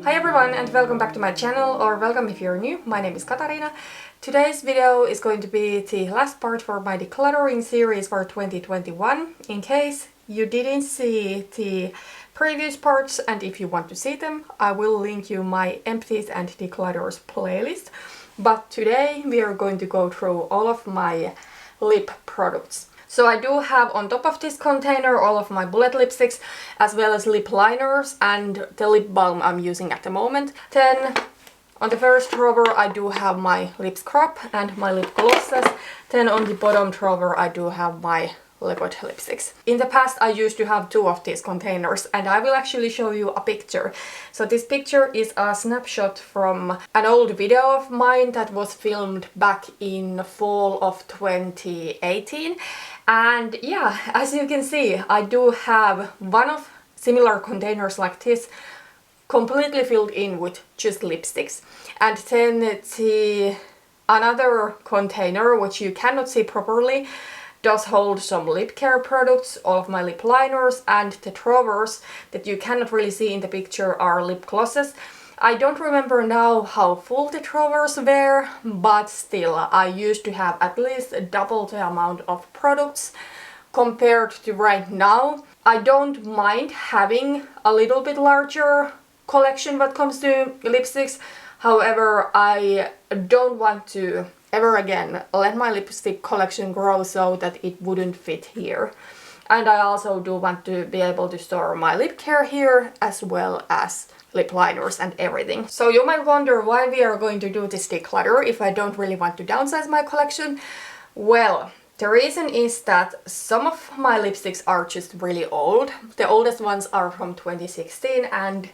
Hi everyone and welcome back to my channel, or welcome if you're new. My name is Katarina. Today's video is going to be the last part for my decluttering series for 2021. In case you didn't see the previous parts and if you want to see them, I will link you my empties and declutters playlist. But today we are going to go through all of my lip products. So I do have on top of this container all of my bullet lipsticks as well as lip liners and the lip balm I'm using at the moment. Then on the first drawer I do have my lip scrub and my lip glosses. Then on the bottom drawer I do have my liquid lipsticks. In the past I used to have two of these containers and I will actually show you a picture. So this picture is a snapshot from an old video of mine that was filmed back in fall of 2018. And yeah, as you can see, I do have one of similar containers like this completely filled in with just lipsticks. And then another container, which you cannot see properly, does hold some lip care products, all of my lip liners, and the drawers that you cannot really see in the picture are lip glosses. I don't remember now how full the drawers were, but still I used to have at least double the amount of products compared to right now. I don't mind having a little bit larger collection when it comes to lipsticks. However, I don't want to ever again let my lipstick collection grow so that it wouldn't fit here. And I also do want to be able to store my lip care here as well as lip liners and everything. So you might wonder why we are going to do this declutter if I don't really want to downsize my collection. Well, the reason is that some of my lipsticks are just really old. The oldest ones are from 2016 and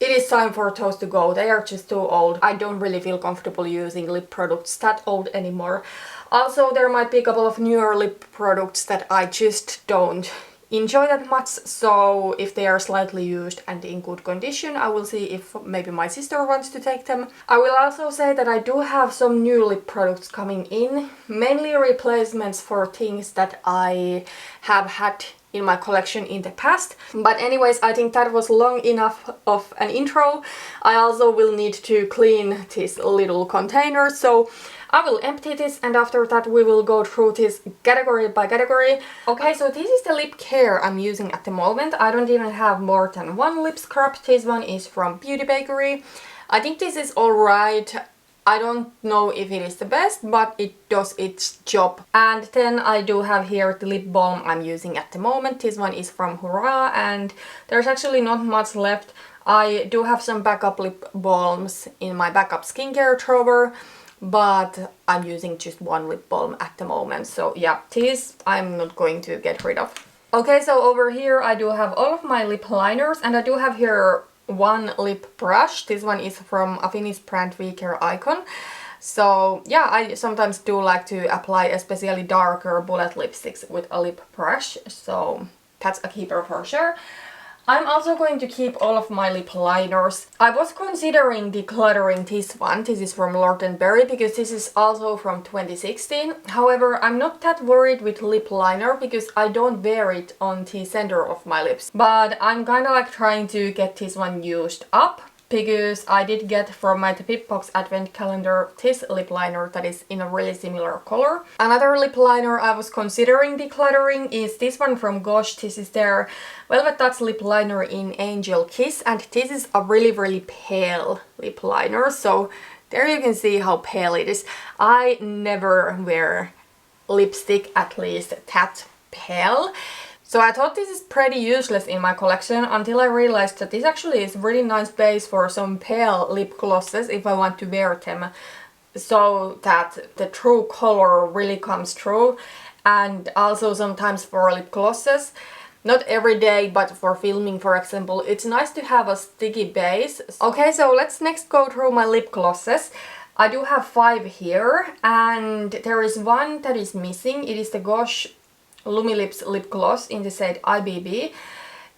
it is time for those to go. They are just too old. I don't really feel comfortable using lip products that old anymore. Also, there might be a couple of newer lip products that I just don't enjoy that much, so if they are slightly used and in good condition, I will see if maybe my sister wants to take them. I will also say that I do have some new lip products coming in, mainly replacements for things that I have had in my collection in the past. But anyways, I think that was long enough of an intro. I also will need to clean this little container, so I will empty this and after that we will go through this category by category. Okay, so this is the lip care I'm using at the moment. I don't even have more than one lip scrub. This one is from Beauty Bakery. I think this is alright. I don't know if it is the best, but it does its job. And then I do have here the lip balm I'm using at the moment. This one is from Hurrah and there's actually not much left. I do have some backup lip balms in my backup skincare drawer, but I'm using just one lip balm at the moment. So yeah, this I'm not going to get rid of. Okay, so over here I do have all of my lip liners and I do have here one lip brush. This one is from a Finnish brand We Care Icon. So yeah, I sometimes do like to apply especially darker bullet lipsticks with a lip brush. So that's a keeper for sure. I'm also going to keep all of my lip liners. I was considering decluttering this one. This is from Lord & Berry because this is also from 2016. However, I'm not that worried with lip liner because I don't wear it on the center of my lips. But I'm kind of like trying to get this one used up because I did get from my Pipbox advent calendar this lip liner that is in a really similar color. Another lip liner I was considering decluttering is this one from Gosh. This is their Velvet Touch lip liner in Angel Kiss and this is a really pale lip liner. So there you can see how pale it is. I never wear lipstick at least that pale. So I thought this is pretty useless in my collection until I realized that this actually is really nice base for some pale lip glosses if I want to wear them so that the true color really comes through, and also sometimes for lip glosses. Not every day, but for filming, for example, it's nice to have a sticky base. Okay, so let's next go through my lip glosses. I do have 5 here and there is one that is missing. It is the Gosh Lumilips lip gloss in the shade IBB.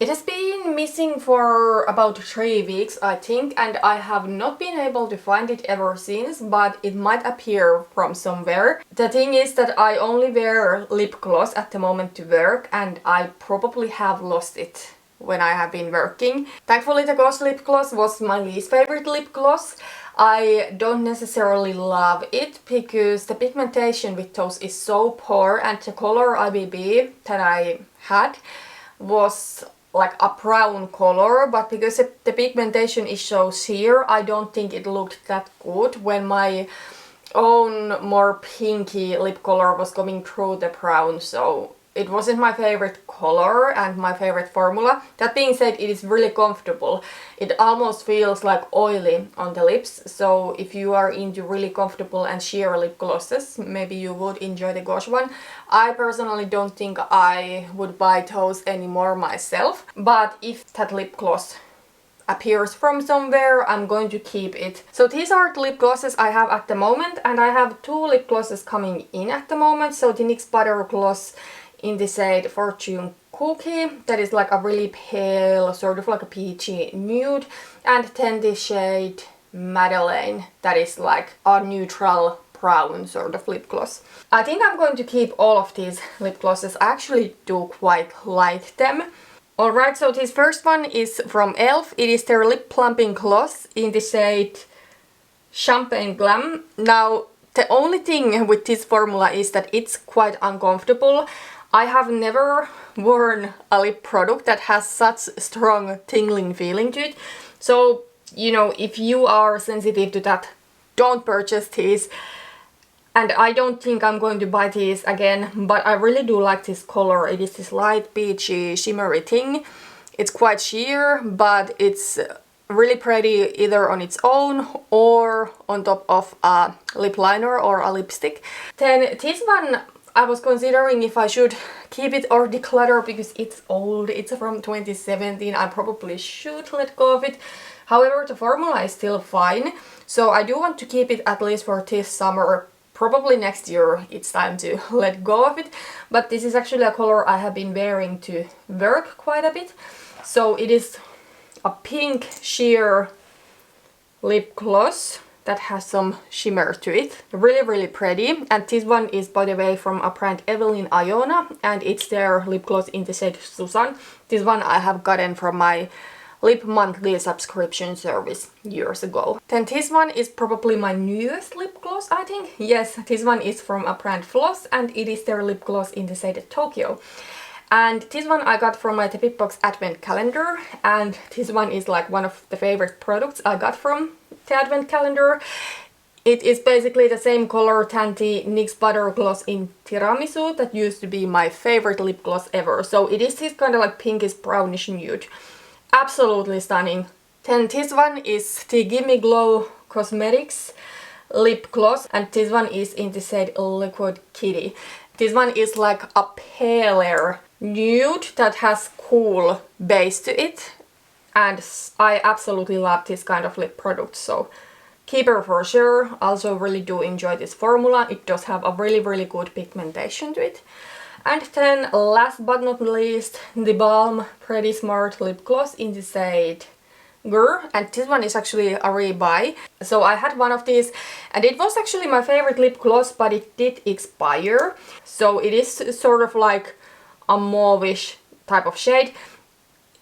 It has been missing for about 3 weeks, I think, and I have not been able to find it ever since, but it might appear from somewhere. The thing is that I only wear lip gloss at the moment to work and I probably have lost it when I have been working. Thankfully the Gosh lip gloss was my least favorite lip gloss. I don't necessarily love it because the pigmentation with those is so poor, and the color IBB that I had was like a brown color, but because the pigmentation is so sheer, I don't think it looked that good when my own more pinky lip color was coming through the brown, so it wasn't my favorite color and my favorite formula. That being said, it is really comfortable. It almost feels like oily on the lips, so if you are into really comfortable and sheer lip glosses, maybe you would enjoy the Gosh one. I personally don't think I would buy those anymore myself, but if that lip gloss appears from somewhere, I'm going to keep it. So these are the lip glosses I have at the moment, and I have 2 lip glosses coming in at the moment. So the NYX Butter Gloss in the shade Fortune Cookie, that is like a really pale, sort of like a peachy nude, and then the shade Madeleine, that is like a neutral brown sort of lip gloss. I think I'm going to keep all of these lip glosses. I actually do quite like them. Alright, so this first one is from e.l.f. It is their lip plumping gloss in the shade Champagne Glam. Now, the only thing with this formula is that it's quite uncomfortable. I have never worn a lip product that has such strong tingling feeling to it. So, you know, if you are sensitive to that, don't purchase these. And I don't think I'm going to buy these again, but I really do like this color. It is this light peachy shimmery thing. It's quite sheer, but it's really pretty either on its own or on top of a lip liner or a lipstick. Then this one, I was considering if I should keep it or declutter because it's old. It's from 2017. I probably should let go of it. However, the formula is still fine. So I do want to keep it at least for this summer. Probably next year it's time to let go of it. But this is actually a color I have been wearing to work quite a bit. So it is a pink sheer lip gloss that has some shimmer to it. Really, really pretty. And this one is, by the way, from a brand Evelyn Iona, and it's their lip gloss in the shade Susan. This one I have gotten from my lip monthly subscription service years ago. Then this one is probably my newest lip gloss, I think. Yes, this one is from a brand Floss, and it is their lip gloss in the shade Tokyo. And this one I got from my Tepip Box advent calendar, and this one is like one of the favorite products I got from the advent calendar. It is basically the same color than the NYX Butter Gloss in Tiramisu that used to be my favorite lip gloss ever. So it is this kind of like pinkish brownish nude. Absolutely stunning. Then this one is the Gimme Glow Cosmetics lip gloss, and this one is in the shade Liquid Kitty. This one is like a paler nude that has cool base to it, and I absolutely love this kind of lip product, so keep her for sure. Also really do enjoy this formula. It does have a really, really good pigmentation to it. And then last but not least, the Balm Pretty Smart lip gloss in the shade Grr, and this one is actually a rebuy. So I had one of these, and it was actually my favorite lip gloss, but it did expire. So it is sort of like a mauvish type of shade.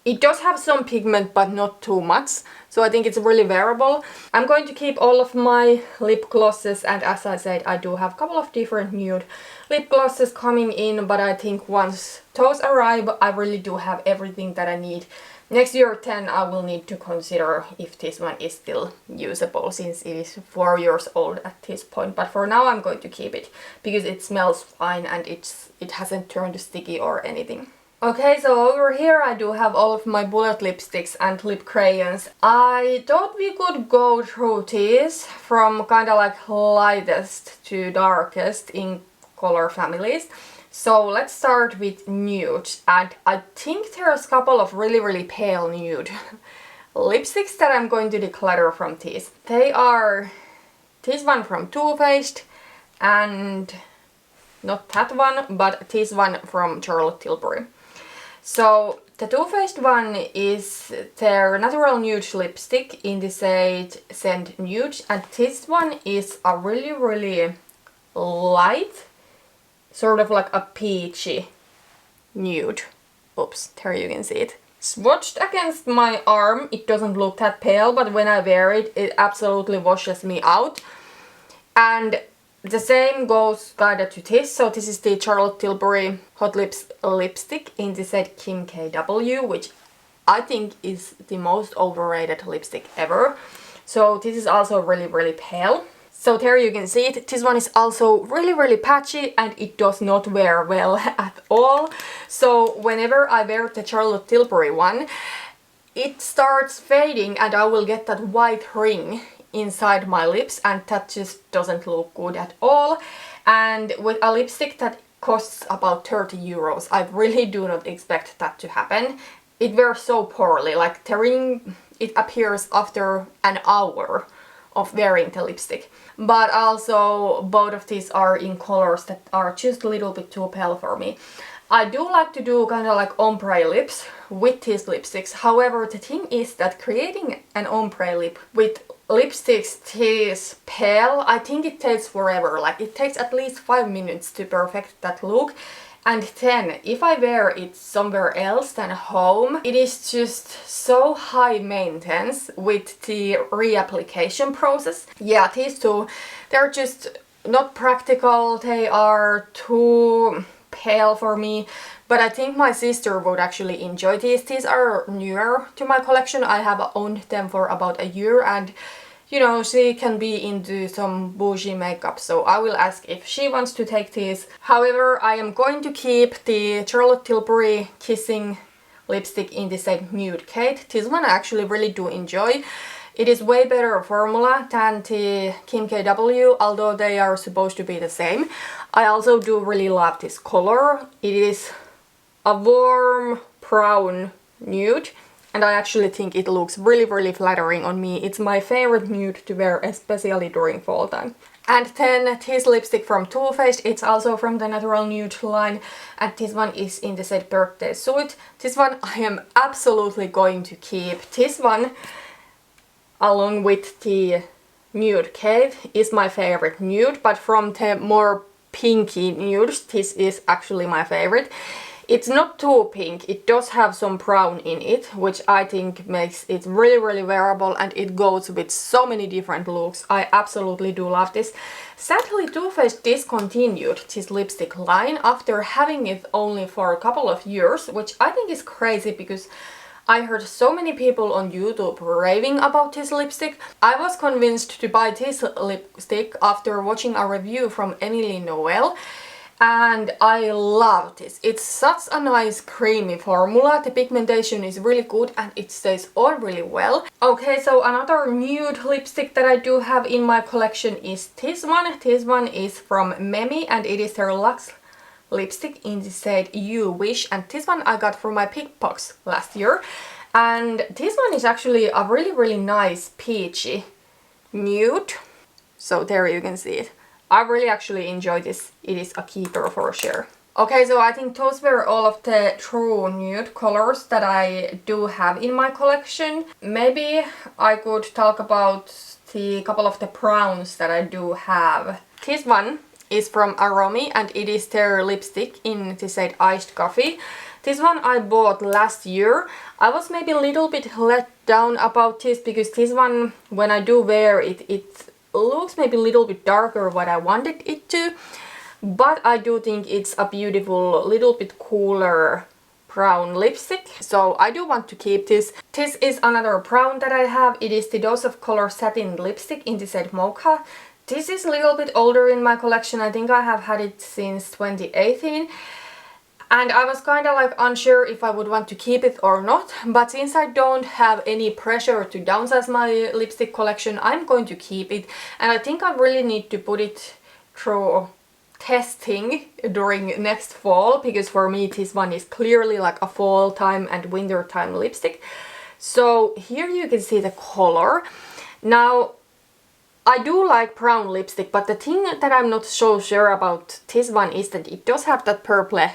It does have some pigment, but not too much, so I think it's really wearable. I'm going to keep all of my lip glosses, and as I said, I do have a couple of different nude lip glosses coming in, but I think once those arrive, I really do have everything that I need. Next year 10, I will need to consider if this one is still usable, since it is 4 years old at this point. But for now, I'm going to keep it because it smells fine and it hasn't turned sticky or anything. Okay, so over here I do have all of my bullet lipsticks and lip crayons. I thought we could go through these from kind of like lightest to darkest in color families. So let's start with nude, and I think there's a couple of really, really pale nude lipsticks that I'm going to declutter from these. They are this one from Too Faced, and not that one, but this one from Charlotte Tilbury. So the Too Faced one is their natural nude lipstick in the shade Sand Nude, and this one is a really, really light, sort of like a peachy nude. Oops, there you can see it. Swatched against my arm, it doesn't look that pale, but when I wear it, it absolutely washes me out. And the same goes kinda to this. So this is the Charlotte Tilbury Hot Lips lipstick in the set Kim KW, which I think is the most overrated lipstick ever. So this is also really, really pale. So there you can see it. This one is also really, really patchy and it does not wear well at all. So whenever I wear the Charlotte Tilbury one, it starts fading and I will get that white ring inside my lips, and that just doesn't look good at all. And with a lipstick that costs about 30 euros, I really do not expect that to happen. It wears so poorly, like the ring, it appears after an hour of wearing the lipstick. But also both of these are in colors that are just a little bit too pale for me. I do like to do kind of like ombre lips with these lipsticks. However, the thing is that creating an ombre lip with lipsticks this pale, I think it takes forever. Like it takes at least 5 minutes to perfect that look. And then if I wear it somewhere else than home, it is just so high maintenance with the reapplication process. Yeah, these two, they're just not practical. They are too pale for me. But I think my sister would actually enjoy these. These are newer to my collection. I have owned them for about a year, and you know, she can be into some bougie makeup, so I will ask if she wants to take these. However, I am going to keep the Charlotte Tilbury Kissing lipstick in the set Nude Kate. This one I actually really do enjoy. It is way better formula than the Kim KW, although they are supposed to be the same. I also do really love this color. It is a warm brown nude. And I actually think it looks really, really flattering on me. It's my favorite nude to wear, especially during fall time. And then this lipstick from Too Faced, it's also from the Natural Nude line. And this one is in the set Birthday Suit. This one I am absolutely going to keep. This one, along with the Nude Cave, is my favorite nude. But from the more pinky nudes, this is actually my favorite. It's not too pink, it does have some brown in it, which I think makes it really, really wearable, and it goes with so many different looks. I absolutely do love this. Sadly, Too Faced discontinued this lipstick line after having it only for a couple of years, which I think is crazy because I heard so many people on YouTube raving about this lipstick. I was convinced to buy this lipstick after watching a review from Emily Noel. And I love this. It's such a nice creamy formula. The pigmentation is really good and it stays on really well. Okay, so another nude lipstick that I do have in my collection is this one. This one is from Memi and it is their Luxe lipstick in the shade You Wish. And this one I got from my pick box last year. And this one is actually a really, really nice peachy nude. So there you can see it. I really actually enjoy this. It is a keeper for sure. Okay, so I think those were all of the true nude colors that I do have in my collection. Maybe I could talk about the couple of the browns that I do have. This one is from Aromi and it is their lipstick in the shade Iced Coffee. This one I bought last year. I was maybe a little bit let down about this because this one, when I do wear it, it looks maybe a little bit darker what I wanted it to, but I do think it's a beautiful, little bit cooler brown lipstick, so I do want to keep this. This is another brown that I have. It is the Dose of Color Satin lipstick in the shade Mocha. This is a little bit older in my collection. I think I have had it since 2018. And I was kind of like unsure if I would want to keep it or not, but since I don't have any pressure to downsize my lipstick collection, I'm going to keep it. And I think I really need to put it through testing during next fall, because for me this one is clearly like a fall time and winter time lipstick. So here you can see the color. Now, I do like brown lipstick, but the thing that I'm not so sure about this one is that it does have that purple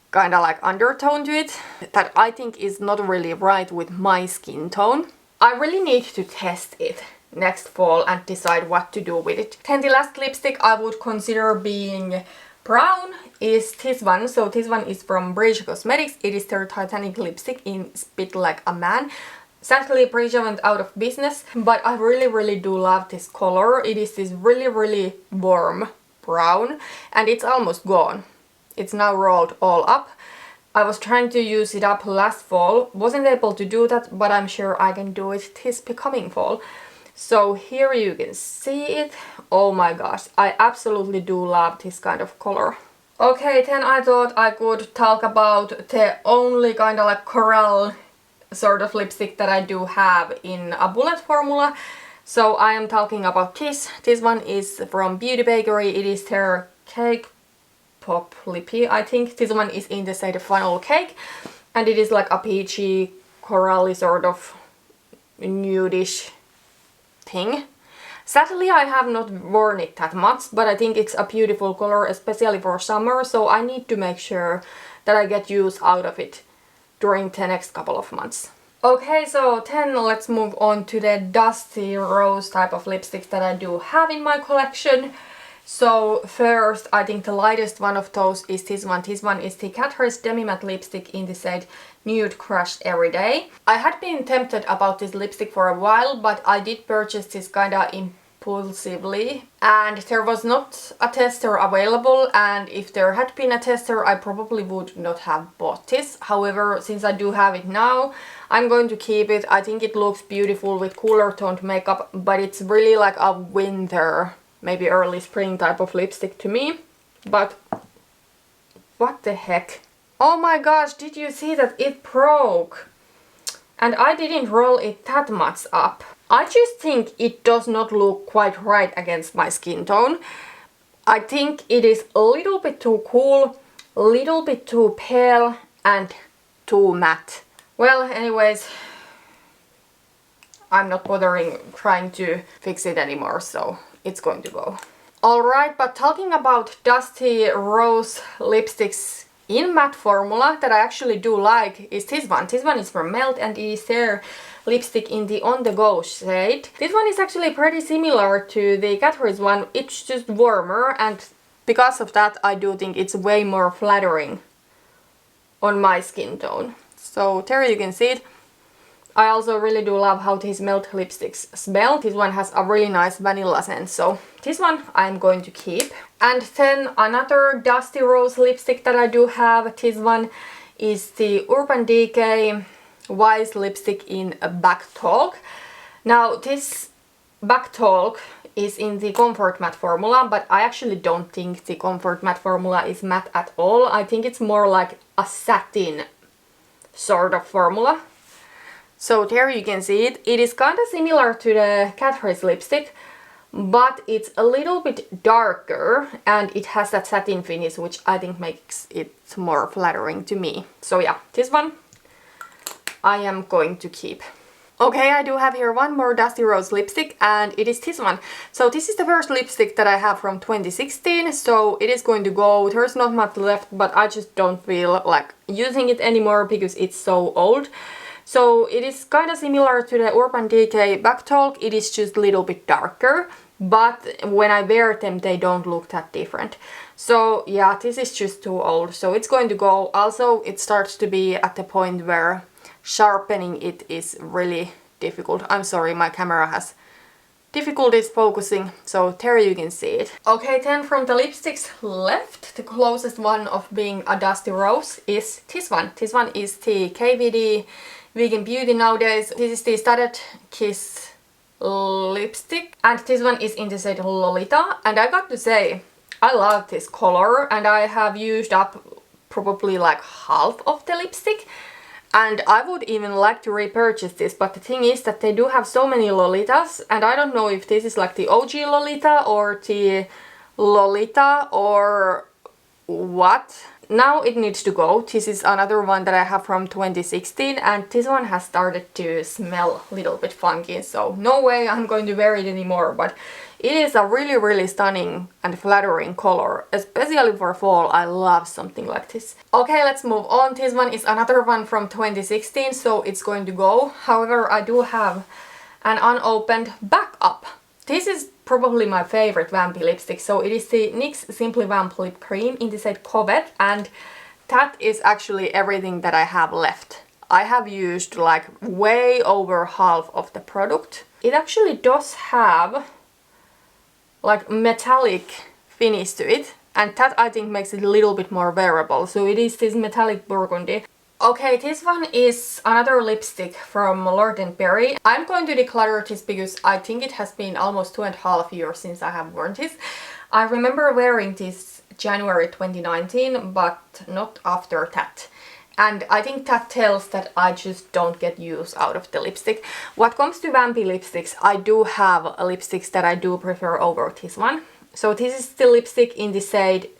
kind of like undertone to it that I think is not really right with my skin tone. I really need to test it next fall and decide what to do with it. Then the last lipstick I would consider being brown is this one. So this one is from Bridge Cosmetics. It is their Titanic lipstick in Spit Like a Man. Sadly, Bridge went out of business, but I really do love this color. It is this really warm brown, and it's almost gone. It's now rolled all up. I was trying to use it up last fall, wasn't able to do that, but I'm sure I can do it this becoming fall. So here you can see it. Oh my gosh, I absolutely do love this kind of color. Okay, then I thought I could talk about the only kind of like coral sort of lipstick that I do have in a bullet formula. So I am talking about this. This one is from Beauty Bakery. It is their Cake Pop Lippy, I think. This one is in the shade Funnel Cake, and it is like a peachy, corally sort of nudish thing. Sadly, I have not worn it that much, but I think it's a beautiful color, especially for summer, so I need to make sure that I get use out of it during the next couple of months. Okay, so then let's move on to the Dusty Rose type of lipsticks that I do have in my collection. So first, I think the lightest one of those is this one. This one is the Catrice Demi Matte lipstick in the shade Nude Crushed Everyday. I had been tempted about this lipstick for a while, but I did purchase this kinda impulsively, and there was not a tester available, and if there had been a tester I probably would not have bought this. However, since I do have it now, I'm going to keep it. I think it looks beautiful with cooler toned makeup, but it's really like a winter, maybe early spring type of lipstick to me. But what the heck? Oh my gosh, did you see that it broke? And I didn't roll it that much up. I just think it does not look quite right against my skin tone. I think it is a little bit too cool, a little bit too pale, and too matte. Well, anyways, I'm not bothering trying to fix it anymore, so it's going to go. Alright, but talking about Dusty Rose lipsticks in matte formula that I actually do like is this one. This one is from Melt, and it is their lipstick in the On The Go shade. This one is actually pretty similar to the Catrice one. It's just warmer, and because of that I do think it's way more flattering on my skin tone. So there you can see it. I also really do love how these Melt lipsticks smell. This one has a really nice vanilla scent, so this one I'm going to keep. And then another Dusty Rose lipstick that I do have, this one is the Urban Decay Wise lipstick in Back Talk. Now this Back Talk is in the Comfort Matte formula, but I actually don't think the Comfort Matte formula is matte at all. I think it's more like a satin sort of formula. So there you can see it. It is kind of similar to the Catrice lipstick, but it's a little bit darker, and it has that satin finish, which I think makes it more flattering to me. So yeah, this one I am going to keep. Okay, I do have here one more Dusty Rose lipstick, and it is this one. So this is the first lipstick that I have from 2016, so it is going to go. There's not much left, but I just don't feel like using it anymore because it's so old. So it is kind of similar to the Urban Decay Back Talk. It is just a little bit darker, but when I wear them they don't look that different. So yeah, this is just too old, so it's going to go. Also, it starts to be at the point where sharpening it is really difficult. I'm sorry, my camera has difficulties focusing, so there you can see it. Okay, then from the lipsticks left, the closest one of being a Dusty Rose is this one. This one is the KVD Vegan Beauty nowadays. This is the Studded Kiss lipstick, and this one is in the shade Lolita, and I got to say, I love this color, and I have used up probably like half of the lipstick, and I would even like to repurchase this, but the thing is that they do have so many Lolitas, and I don't know if this is like the OG Lolita or the Lolita or what. Now it needs to go. This is another one that I have from 2016, and this one has started to smell a little bit funky, so no way I'm going to wear it anymore, but it is a really stunning and flattering color, especially for fall. I love something like this. Okay, let's move on. This one is another one from 2016, so it's going to go. However, I do have an unopened backup. This is probably my favorite vampy lipstick. So it is the NYX Simply Vamp Lip Cream in the shade Covet, and that is actually everything that I have left. I have used like way over half of the product. It actually does have like metallic finish to it, and that I think makes it a little bit more wearable. So it is this metallic burgundy. Okay, this one is another lipstick from Lord & Berry. I'm going to declutter this because I think it has been almost 2.5 years since I have worn this. I remember wearing this January 2019, but not after that. And I think that tells that I just don't get use out of the lipstick. What comes to vampy lipsticks, I do have lipsticks that I do prefer over this one. So this is the lipstick in the shade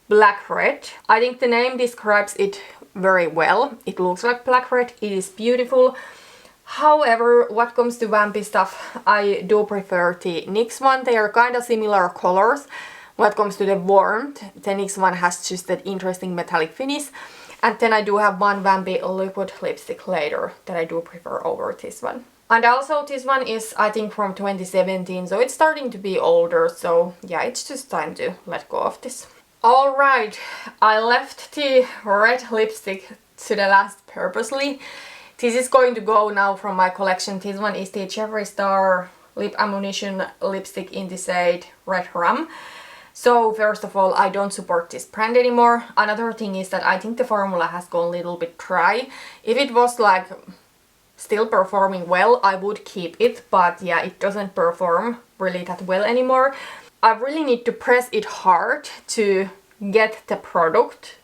Black Red. I think the name describes it very well. It looks like black red, it is beautiful. However, what comes to vampy stuff, I do prefer the NYX one. They are kind of similar colors. What comes to the warmth, the NYX one has just that interesting metallic finish. And then I do have one vampy liquid lipstick later that I do prefer over this one. And also this one is, I think, from 2017, so it's starting to be older. So yeah, it's just time to let go of this. Alright, I left the red lipstick to the last purposely. This is going to go now from my collection. This one is the Jeffree Star Lip Ammunition lipstick in the shade Red Rum. So first of all, I don't support this brand anymore. Another thing is that I think the formula has gone a little bit dry. If it was like still performing well, I would keep it, but yeah, it doesn't perform really that well anymore. I really need to press it hard to get the product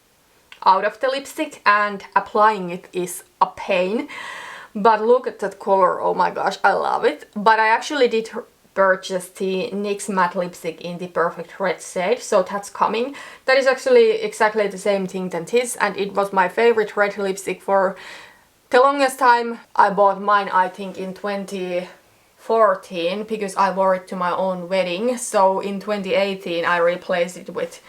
out of the lipstick, and applying it is a pain. But look at that color, oh my gosh, I love it. But I actually did purchase the NYX matte lipstick in the perfect red shade, so that's coming. That is actually exactly the same thing than this, and it was my favorite red lipstick for the longest time. I bought mine, I think, in 2014 because I wore it to my own wedding, so in 2018 I replaced it with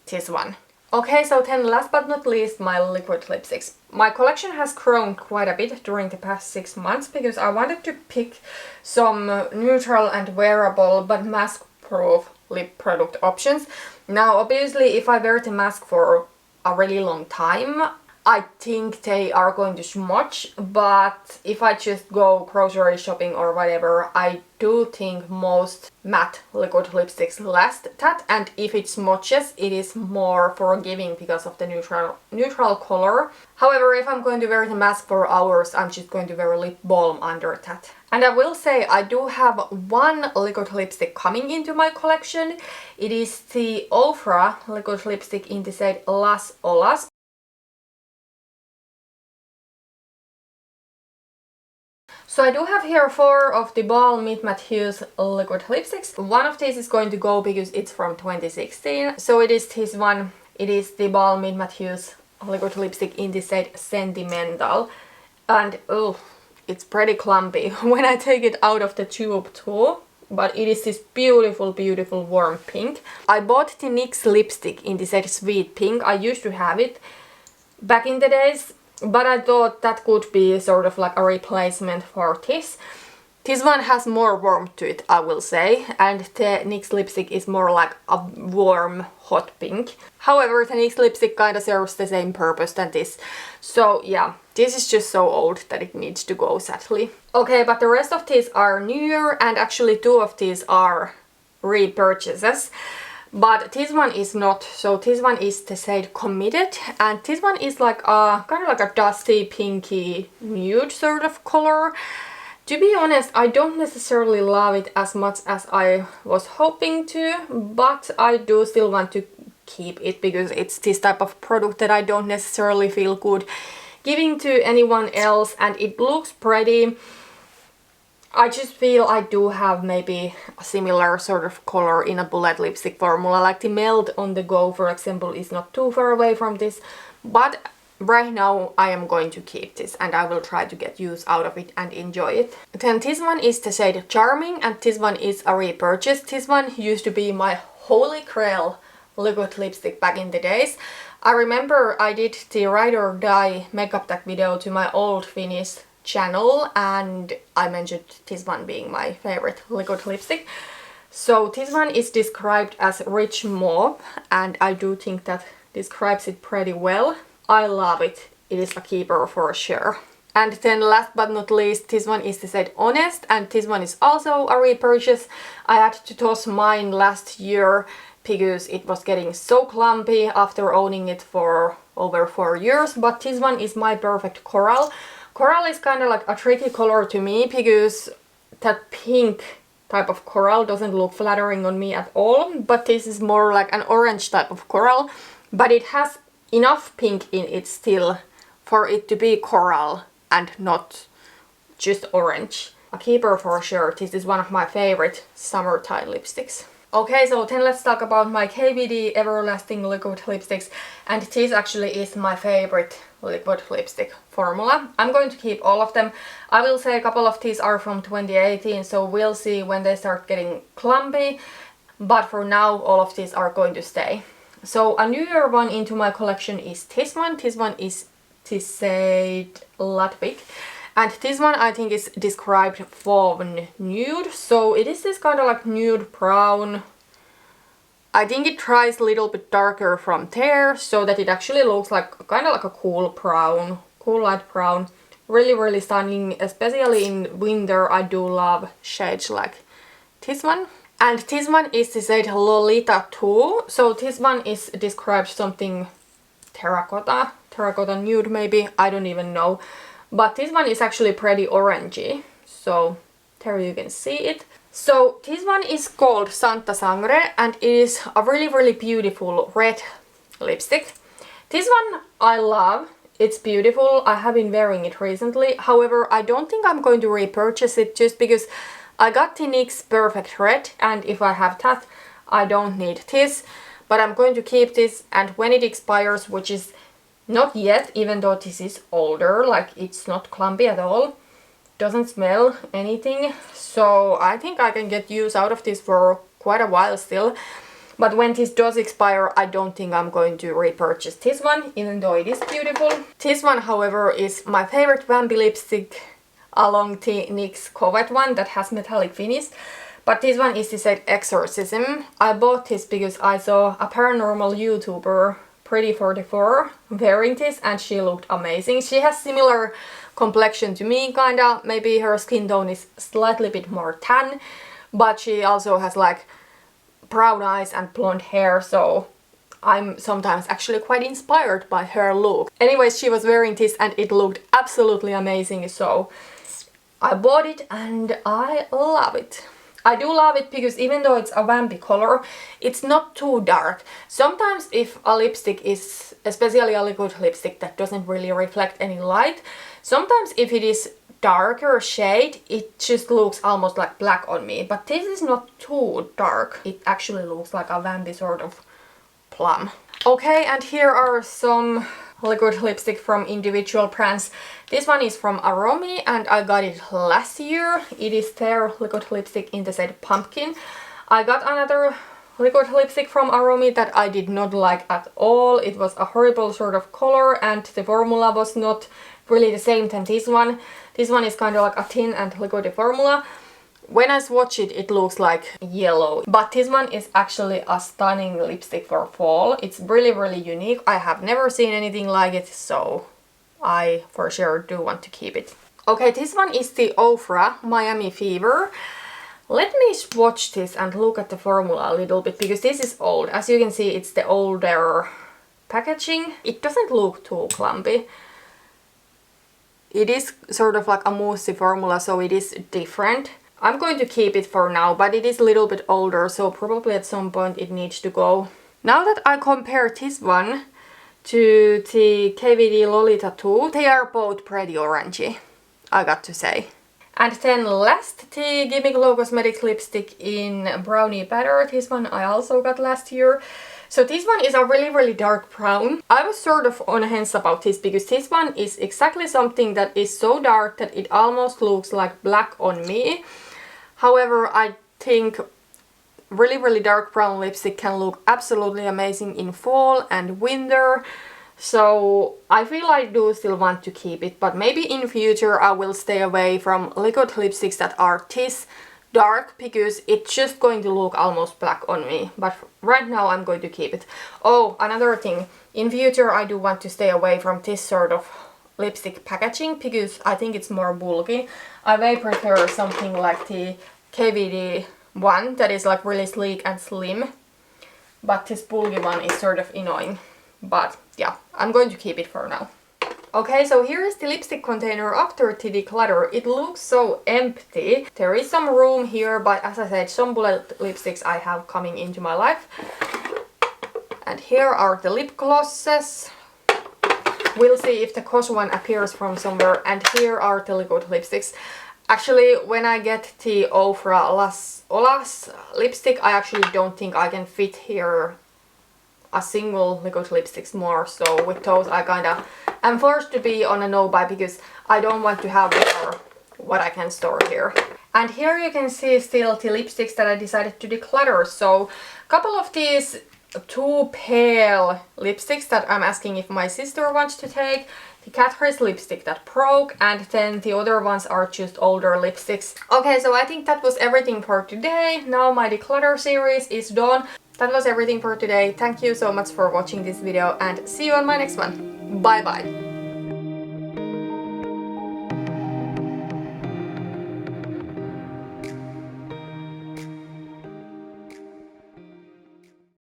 this one. Okay, so then last but not least, my liquid lipsticks. My collection has grown quite a bit during the past 6 months because I wanted to pick some neutral and wearable but mask-proof lip product options. Now, obviously, if I wear the mask for a really long time, I think they are going to smudge, but if I just go grocery shopping or whatever, I do think most matte liquid lipsticks last that, and if it smudges, it is more forgiving because of the neutral color. However, if I'm going to wear the mask for hours, I'm just going to wear lip balm under that. And I will say I do have one liquid lipstick coming into my collection. It is the Ofra liquid lipstick in the shade Las Olas. So I do have here 4 of the Ball Meet Matthews liquid lipsticks. One of these is going to go because it's from 2016. So it is this one. It is the Ball Meet Matthews liquid lipstick in the shade Sentimental. And oh, it's pretty clumpy when I take it out of the tube too. But it is this beautiful, beautiful warm pink. I bought the NYX lipstick in the shade Sweet Pink. I used to have it back in the days, but I thought that could be sort of like a replacement for this. This one has more warmth to it, I will say, and the NYX lipstick is more like a warm, hot pink. However, the NYX lipstick kind of serves the same purpose than this. So yeah, this is just so old that it needs to go, sadly. Okay, but the rest of these are newer, and actually 2 of these are repurchases. But this one is not. So this one is the shade Committed, and this one is like a kind of like a dusty pinky nude sort of color. To be honest, I don't necessarily love it as much as I was hoping to, but I do still want to keep it because it's this type of product that I don't necessarily feel good giving to anyone else, and it looks pretty. I just feel I do have maybe a similar sort of color in a bullet lipstick formula, like the Melt on the Go, for example, is not too far away from this, but right now I am going to keep this and I will try to get use out of it and enjoy it. Then this one is the shade Charming, and this one is a repurchase. This one used to be my holy grail liquid lipstick back in the days. I remember I did the Ride or Die makeup tag video to my old Finnish channel, and I mentioned this one being my favorite liquid lipstick. So this one is described as rich mauve, and I do think that describes it pretty well. I love it. It is a keeper for sure. And then last but not least, this one is the shade Honest, and this one is also a repurchase. I had to toss mine last year because it was getting so clumpy after owning it for over 4 years, but this one is my perfect coral. Coral is kind of like a tricky color to me because that pink type of coral doesn't look flattering on me at all, but this is more like an orange type of coral, but it has enough pink in it still for it to be coral and not just orange. A keeper for sure. This is one of my favorite summertime lipsticks. Okay, so then let's talk about my KVD Everlasting Liquid Lipsticks, and this actually is my favorite liquid lipstick formula. I'm going to keep all of them. I will say a couple of these are from 2018, so we'll see when they start getting clumpy, but for now all of these are going to stay. So a newer one into my collection is this one. This one is this shade Ludwig. And this one I think is described fawn nude. So it is this kind of like nude brown. I think it tries a little bit darker from there so that it actually looks like kind of like a cool brown, cool light brown. Really, really stunning, especially in winter. I do love shades like this one. And this one is the shade Lolita 2. So this one is described something terracotta nude maybe, I don't even know. But this one is actually pretty orangey, so there you can see it. So this one is called Santa Sangre, and it is a really, really beautiful red lipstick. This one I love, it's beautiful, I have been wearing it recently. However, I don't think I'm going to repurchase it just because I got the NYX Perfect Red, and if I have that, I don't need this. But I'm going to keep this, and when it expires, which is not yet, even though this is older, like it's not clumpy at all, doesn't smell anything, so I think I can get use out of this for quite a while still. But when this does expire, I don't think I'm going to repurchase this one, even though it is beautiful. This one, however, is my favorite vampy lipstick along the NYX Covet one that has metallic finish. But this one is the shade Exorcism. I bought this because I saw a paranormal YouTuber, Pretty44, wearing this, and she looked amazing. She has similar complexion to me, kinda. Maybe her skin tone is slightly bit more tan, but she also has like brown eyes and blonde hair, so I'm sometimes actually quite inspired by her look. Anyways, she was wearing this and it looked absolutely amazing, so I bought it and I love it. I do love it because even though it's a vampy color, it's not too dark. Sometimes if a lipstick is, especially a liquid lipstick that doesn't really reflect any light, sometimes if it is darker shade, it just looks almost like black on me. But this is not too dark. It actually looks like a vampy sort of plum. Okay, and here are some liquid lipstick from individual brands. This one is from Aromi and I got it last year. It is their liquid lipstick in the shade Pumpkin. I got another liquid lipstick from Aromi that I did not like at all. It was a horrible sort of color and the formula was not really the same than this one. This one is kind of like a thin and liquidy formula. When I swatch it, it looks like yellow. But this one is actually a stunning lipstick for fall. It's really, really unique. I have never seen anything like it, so I for sure do want to keep it. Okay, this one is the Ofra Miami Fever. Let me swatch this and look at the formula a little bit, because this is old. As you can see, it's the older packaging. It doesn't look too clumpy. It is sort of like a moussey formula, so it is different. I'm going to keep it for now, but it is a little bit older, so probably at some point it needs to go. Now that I compare this one to the KVD Lolita 2, they are both pretty orangey, I got to say. And then last, the Gimme Glow Cosmetics lipstick in Brownie Batter. This one I also got last year. So this one is a really, really dark brown. I was sort of on hands about this because this one is exactly something that is so dark that it almost looks like black on me. However, I think really, really dark brown lipstick can look absolutely amazing in fall and winter. So I feel I do still want to keep it, but maybe in future I will stay away from liquid lipsticks that are this dark because it's just going to look almost black on me, but right now I'm going to keep it. Oh, another thing, in future I do want to stay away from this sort of lipstick packaging because I think it's more bulky. I may prefer something like the KVD one that is like really sleek and slim, but this bulky one is sort of annoying. But yeah, I'm going to keep it for now. Okay, so here is the lipstick container after the declutter. It looks so empty. There is some room here, but as I said, some bullet lipsticks I have coming into my life. And here are the lip glosses. We'll see if the COS one appears from somewhere. And here are the liquid lipsticks. Actually, when I get the Ofra Olas lipstick, I actually don't think I can fit here a single liquid lipsticks more, so with those I kinda am forced to be on a no buy because I don't want to have more what I can store here. And here you can see still the lipsticks that I decided to declutter. So a couple of these too pale lipsticks that I'm asking if my sister wants to take, the Catrice lipstick that broke, and then the other ones are just older lipsticks. Okay, so I think that was everything for today. Now my declutter series is done. That was everything for today. Thank you so much for watching this video and see you on my next one. Bye bye!